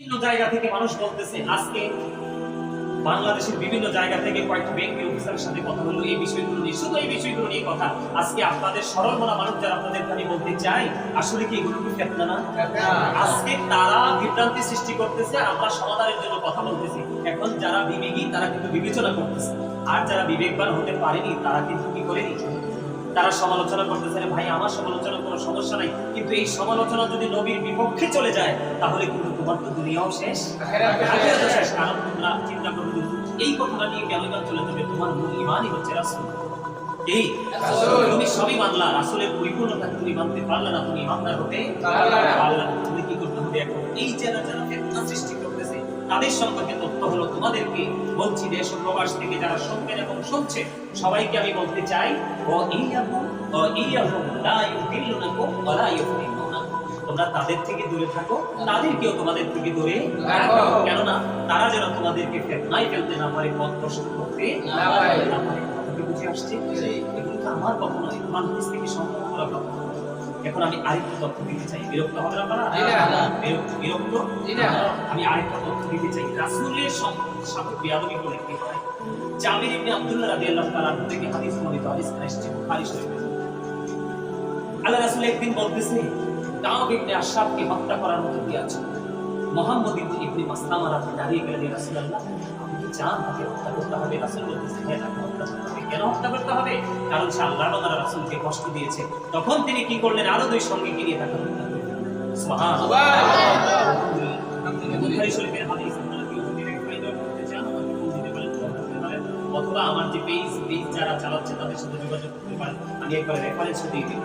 বিভিন্ন জায়গা থেকে মানুষ বলতেছে, আজকে বাংলাদেশের বিভিন্ন জায়গা থেকে কয়েকটা ব্যাংক অফিসারের সাথে কথা হলো এই বিষয়গুলো নিয়ে, শুধু এই বিষয়গুলো নিয়ে কথা। আজকে আপনাদের সরল মনা মানুষ যারা, আপনাদের আমি বলতে চাই, আসলে কি এগুলো কি ফিতনা না? আজকে তারা বিভ্রান্তি সৃষ্টি করতেছে, আমরা সমাধানের জন্য কথা বলতেছি। এখন যারা বিবেকী তারা কিন্তু বিবেচনা করতেছে, আর যারা বিবেকবান হতে পারেনি তারা কিন্তু কি করেনি, তারা সমালোচনা করতেছে। ভাই, আমার সমালোচনা কোনো সমস্যা নাই, কিন্তু এই সমালোচনা যদি নবীর বিপক্ষে চলে যায় তাহলে কিন্তু তোমার তো দুনিয়াও শেষ, আখিরাতও শেষ। কারণ তোমরা চিন্তা করবে, এই কথাটা নিয়ে কেন চলে যাবে? তোমার মূল ঈমানই হচ্ছে রাসূল। এই তুমি সবই মানলা, রাসূলের পরিপূর্ণতা তুমি মানতে পারলে না, তুমি ইমানদার হতে পারলে না। তুমি কি করতে হবে এখন? এই যারা ফিতনা সৃষ্টি করতেছে তাদের সম্পর্কে তথ্য হলো তোমাদেরকে বলছি, দেশ ও প্রবাস থেকে যারা শুনবেন এবং শুনছে সবাইকে আমি বলতে চাই, তোমরা তাদের থেকে দূরে থাকো, তাদেরকেও তোমাদের থেকে দূরে রাখো, কেননা তারা যেন তোমাদেরকে ফিতনায় ফেলতে না পারে, পথ প্রশস্ত করতে না পারে। বুঝে আসছে? এগুলো তো আমার কথা নয়, আমার হাদিস থেকে সংগ্রহ করা কথা। এখন আমি আরেকটা তথ্য দিতে চাই, বিরক্ত হবে না? বিরক্ত? আমি আরেকটা তথ্য দিতে চাই। রাসূলের সাথে বেয়াদবি করে কি হয়? জাবির ইবনে আব্দুল্লাহ রাদিয়াল্লাহু তাআলা থেকে হাদিস বর্ণিত, হাদিস আসছে বুখারী শরীফে। আল্লাহ রাসূল একদিন বলতেছে, কাব ইবনে আশরাফকে হত্যা করার মতো কি আছে? মুহাম্মদ ইবনে মাসলামা রাতে দাঁড়িয়ে গেলেন, ইয়া রাসূলুল্লাহ, আপনি কি চান তাকে হত্যা করতে হবে? রাসূল বলতেছেন, হ্যাঁ, তাকে হত্যা করতে হবে। কেন হত্যা করতে হবে? কারণ সে আল্লাহর বান্দা রাসূলকে কষ্ট দিয়েছে। তখন তিনি কি করলেন? আরো দুই সঙ্গীকে নিয়ে তাকে হত্যা করলেন। সুবহানাল্লাহ। বুখারী শরীফের হাদিস। আপনারা কি যদি রেফারেন্স করতে চান আমাকে ফোন দিতে পারেন, অথবা আমার যে পেজ যারা চালাচ্ছে তাদের সাথে যোগাযোগ করতে পারেন, আমি একবার রেফারেন্স দিয়ে দিই।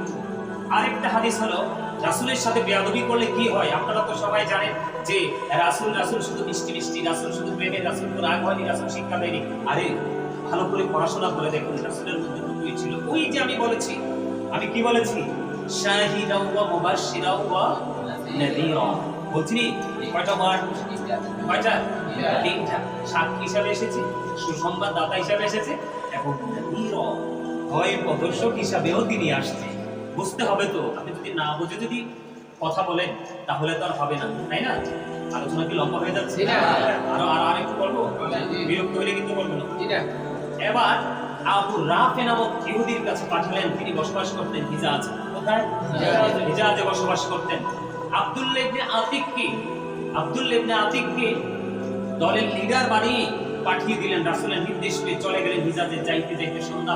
আরেকটা হাদিস হলো, রাসূলের সাথে বেয়াদবি করলে কি হয়? আপনারা তো সবাই জানেন যে রাসূল শুধু মিষ্টি মিষ্টি, রাসূল শুধু প্রেমের, রাসূল তো রাগ হয়নি, রাসূল শিক্ষা দেয়নি। আরে ভালো করে পড়াশোনা করে দেখুন, রাসূলের মধ্যে দুটোই ছিল। ওই যে আমি বলেছি, আমি কি বলেছি? শাহিদাও ওয়া মুবাশশিরাও ওয়া নাযীরা। বলছি কয়টা ওয়ার্ড? কয়টা? তিনটা। সাক্ষী হিসাবে এসেছে, সুসংবাদ দাতা হিসাবে এসেছে, এবং নাযীরা, ভয় প্রদর্শক হিসাবেও তিনি আসছে। বুঝতে হবে তো। আপনি যদি না বুঝে যদি কথা বলেন তাহলে তো আর হবে না, তাই না? আলোচনা কি লম্বা হয়ে যাচ্ছে? আর একটু বলবো, বিরক্ত হলে কিন্তু বলবো না। এবার আবু রাফে নামক ইহুদির কাছে পাঠালেন, তিনি বসবাস করতেন হিজাজ। কোথায়? হিজাজে বসবাস করতেন। আব্দুল্লাহ ইবনে আতিককে দলের লিডার বানিয়ে পাঠিয়ে দিলেন। রাসূলের নির্দেশ পেয়ে চলে গেলেন হিজাজে। যাইতে যাইতে সন্ধ্যা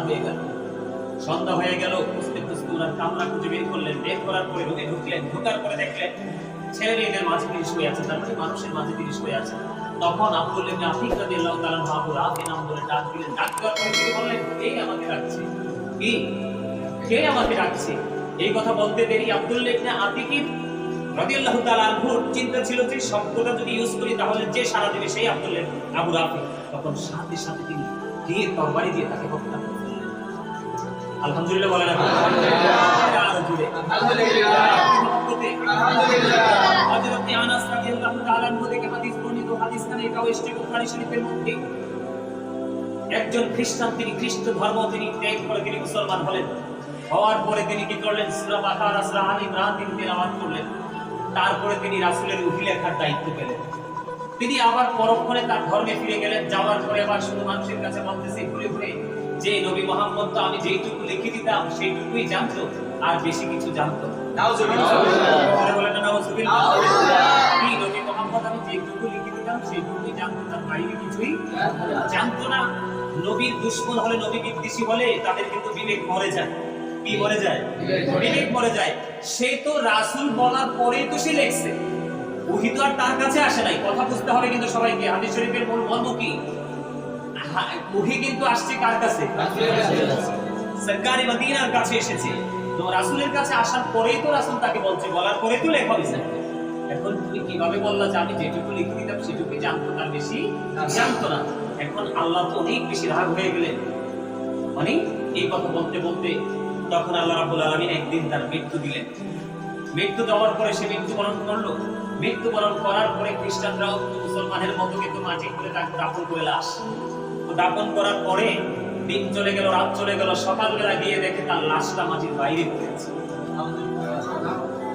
হয়ে গেল। খুঁজতে খুঁজতে ওনার কামরা খুঁজে বের করলেন। বের করার পরে রুমে ঢুকলেন। ঢোকার পরে দেখলেন ছেলে মেয়েদের মাঝে তিনি শুয়ে আছেন, তার মানে মানুষের মাঝে তিনি শুয়ে আছেন। তখন আব্দুল্লাহ ইবনে আতিক রাদিয়াল্লাহু তাআলা আবু রাফি নাম ধরে ডাক দিলেন। ডাক দেওয়ার পরে তিনি বললেন, কে আমাকে ডাকছে? কে আমাকে ডাকছে? এই কথা বলতে দেরি আব্দুল্লাহ ইবনে আতিক রাদিয়াল্লাহু তাআলা আনহুর চিন্তা ছিল যে শব্দটা যদি ইউজ করি তাহলে যে সারা দেবে সেই আব্দুল্লাহ আবু রাফি। তখন সাথে সাথে তিনি দিয়ে তরবারি দিয়ে তাকে হত্যা করলেন। আলহামদুলিল্লাহ বলেন। হযরত আনাস রাদিয়াল্লাহু তাআলা আনহু থেকে হাদিস বর্ণিত, হাদিসখানে এটাও এসেছে বুখারী শরীফের মধ্যে। একজন খ্রিস্টান, তিনি খ্রিস্ট ধর্ম তিনি ত্যাগ করে তিনি মুসলমান হলেন। হওয়ার পরে তিনি কি করলেন? সূরা বাকারা, সূরা আলে ইমরান তিনি তেলাওয়াত করলেন। তারপরে তিনি রাসূলের ওহী লেখার দায়িত্ব পেলেন। তিনি আবার পরক্ষণে তার ধর্মে ফিরে গেলেন। যাওয়ার পরে আবার শুধু মানুষের কাছে বলতেছে ঘুরে ঘুরে যে নবী মুহাম্মদ তো আমি যেইটুকু লিখে দিতাম সেইটুকুই জানতো, আর বেশি কিছু জানতো না। নাউজুবিল্লাহ। বলেন না নাউজুবিল্লাহ। কি নবী মুহাম্মদ আমি যেইটুকু লিখে দিতাম সেইটুকুই জানতো, তার বাইরে কিছুই জানতো না। নবীর দুশমন হলে, নবী বিদ্বেষী হলে তাদের কিন্তু বিবেক মরে যায়। কি মরে যায়? বিবেক মরে যায়। সে তো রাসূল বলার পরেই তো সে লেখছে, ওহী তো আর তার কাছে আসে নাই। কথা বুঝতে হবে কিন্তু সবাইকে। হাদিস শরীফের মূল মর্ম কি? ওহী কিন্তু আসছে কার কাছে? রাসূলের কাছে। সরকারি মদিনার কাছে এসেছে। তো রাসূলের কাছে আসার পরেই তো রাসূল তাকে বলছে, বলার পরেই তো লেখা হয়েছে। এখন তুমি কিভাবে বললা যে আমি যেটুকু লিখে দিতাম সেটুকুই জানতো, তার বেশি জানতো না? এখন আল্লাহ তো অনেক বেশি রাগ হয়ে গেলেন। মানে এই কথা বলতে বলতে তখন আল্লাহ রাব্বুল আলামিন একদিন তার মৃত্যু দিলেন। মৃত্যু দেওয়ার পরে সে মৃত্যুবরণ করলো। মৃত্যুবরণ করার পরে খ্রিস্টানরাও মুসলমানের মতো কিন্তু মাটি করে তাকে দাফন করে লাশ। তো দাফন করার পরে দিন চলে গেল, রাত চলে গেল, সকালবেলা গিয়ে দেখে তার লাশটা মাটির বাইরে পড়ে আছে।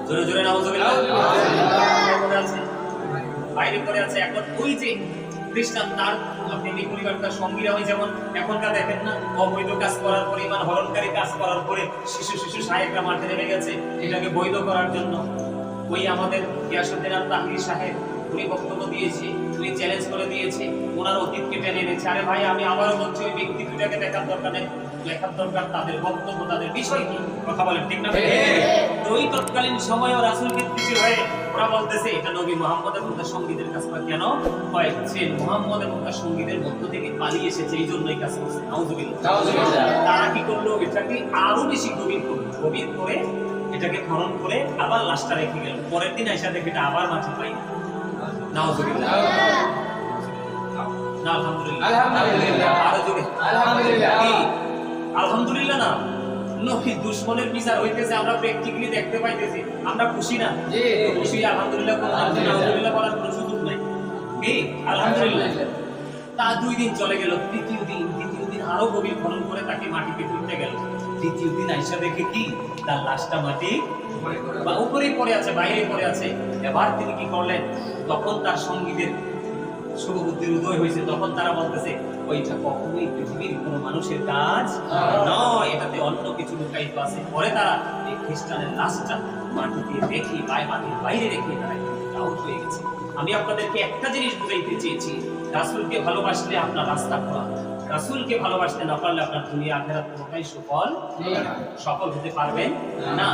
জোরে জোরে নাউজুবিল্লাহ। বাইরে পড়ে আছে। এখন ওই যে খ্রিস্টান তার ফ্যামিলি পরিবার তার সঙ্গীরা ওই যেমন এখনকার দেখেন না, অবৈধ কাজ করার পরে মানে হরণকারী কাজ করার পরে শিশু সাহেবরা মাঠে নেমে গেছে এটাকে বৈধ করার জন্য। ওই আমাদের গিয়াসউদ্দিন আল-তাহিরি সাহেব উনি বক্তব্য দিয়েছে, উনি চ্যালেঞ্জ করে দিয়েছে, ওনার অতীতকে টেনে এনেছে। আরে ভাই আমি আবারও বলছি ওই ব্যক্তি দুটাকে দেখার দরকার নেই, লেখার দরকার তাদের বক্তব্য, তাদের বিষয় কি, কথা বলেন ঠিক না? তো ওই তৎকালীন সময়ও রাসূলকে খুশি হয়ে ওরা বলতেছে এটা নবী মুহাম্মদের মধ্যে সঙ্গীদের কাজ করে। কেন হয় সে মুহাম্মদের মধ্যে সঙ্গীদের মধ্য থেকে পালিয়ে এসেছে, এই জন্যই কাজ করছে। নাউজুবিল্লাহ। তারা কি করলো, এটাকে আরো বেশি গভীর করে এটাকে খনন করে আবার লাশটা রেখে গেল। পরের দিন আইসা দেখে এটা আবার মাটি পাই। নাউজুবিল্লাহ। না আলহামদুলিল্লাহ। আলহামদুলিল্লাহ। আরো জোরে আলহামদুলিল্লাহ। আলহামদুলিল্লাহ না, নবী দুশমনের বিচার হইতেছে আমরা প্র্যাকটিক্যালি দেখতে পাইতেছি, আমরা খুশি না? জি খুশি। আলহামদুলিল্লাহ আলহামদুলিল্লাহ বলার কোনো সুযোগ নাই। কি আলহামদুলিল্লাহ। তা 2 দিন চলে গেল, তৃতীয় দিন আরো গভীর খনন করে তাকে মাটিতে পুঁততে গেল। তৃতীয় দিন আইসা দেখে কি তার লাশটা মাটি বা উপরেই পড়ে আছে, বাইরে পড়ে আছে। এবার তিনি কি করলেন, তখন তার সঙ্গীদের শুভবুদ্ধির উদয় হয়েছে। তখন তারা বলতেছে ওইটা কখনোই পৃথিবীর কোনো মানুষের কাজ নয়, এটাতে অন্য কিছু লুকায়িত আছে। পরে তারা এই খ্রিস্টানের লাশটা মাটিতে রেখে মাটির বাইরে রেখে তারা আউট হয়ে গেছে। আমি আপনাদেরকে একটা জিনিস বুঝাইতে চেয়েছি, রাসূলকে ভালোবাসলে আপনার রাস্তা খোলা, রাসূলকে ভালোবাসতে না পারলে আপনার দুনিয়া আখিরাত কোনোটাই সফল হতে পারবেন না।